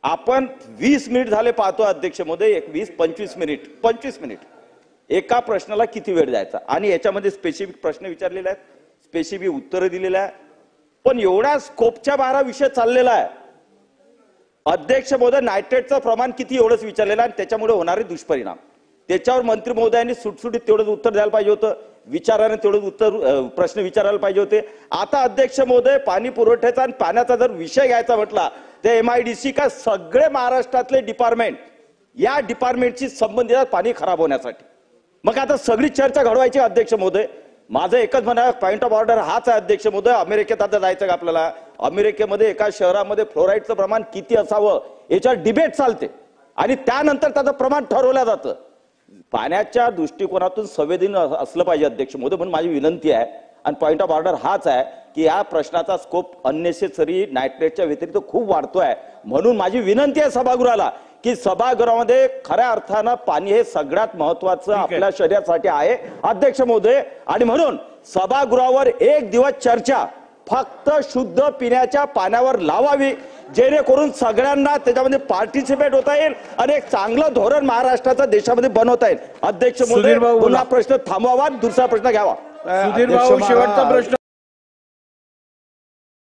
आपण 20 मिनिट झाले पाहतो अध्यक्ष महोदय, 20-25 मिनिट एका प्रश्नाला किती वेळ द्यायचा, आणि याच्यामध्ये स्पेसिफिक प्रश्न विचारलेले आहेत, स्पेसिफिक उत्तरं दिलेले आहे, पण एवढा स्कोपच्या 12 विषय चाललेला आहे अध्यक्ष महोदय. नायट्रेटचं प्रमाण किती एवढंच विचारलेलं आहे, आणि त्याच्यामुळे होणारे दुष्परिणाम त्याच्यावर मंत्री महोदयांनी सुटसुटीत तेवढंच उत्तर द्यायला पाहिजे होतं, विचाराने तेवढंच प्रश्न विचारायला पाहिजे होते. आता अध्यक्ष महोदय, पाणी पुरवठ्याचा आणि पाण्याचा जर विषय घ्यायचा म्हटला तर MIDC का सगळे महाराष्ट्रातले डिपार्टमेंट या डिपार्टमेंटशी संबंधित पाणी खराब होण्यासाठी. मग आता सगळी चर्चा घडवायची अध्यक्ष महोदय. माझं एकच म्हणणं, पॉइंट ऑफ ऑर्डर हाच आहे अध्यक्ष महोदय. अमेरिकेत आता जायचं का आपल्याला? अमेरिकेमध्ये एका शहरामध्ये फ्लोराईडचं प्रमाण किती असावं याच्यावर डिबेट चालते, आणि त्यानंतर त्याचं प्रमाण ठरवलं जातं. पाण्याच्या दृष्टिकोनातून संवेदनशील असलं पाहिजे अध्यक्ष महोदय. म्हणून माझी विनंती आहे, आणि पॉइंट ऑफ ऑर्डर हाच आहे की या प्रश्नाचा स्कोप अननेसेसरी नायट्रेटच्या व्यतिरिक्त खूप वाढतोय. म्हणून माझी विनंती आहे सभागृहाला की सभागृहामध्ये खऱ्या अर्थानं पाणी हे सगळ्यात महत्वाचं आपल्या शरीरासाठी आहे अध्यक्ष महोदय. आणि म्हणून सभागृहावर एक दिवस चर्चा फक्त शुद्ध पिण्याच्या पाण्यावर लावावी, जेणेकरून सगळ्यांना त्याच्यामध्ये पार्टिसिपेट होता येईल आणि एक चांगलं धोरण महाराष्ट्राचा देशामध्ये बनवता येईल. अध्यक्ष महोदय, पुन्हा प्रश्न थांबवावा, दुसरा प्रश्न घ्यावा. सुधीर भाऊ, शेवटचा प्रश्न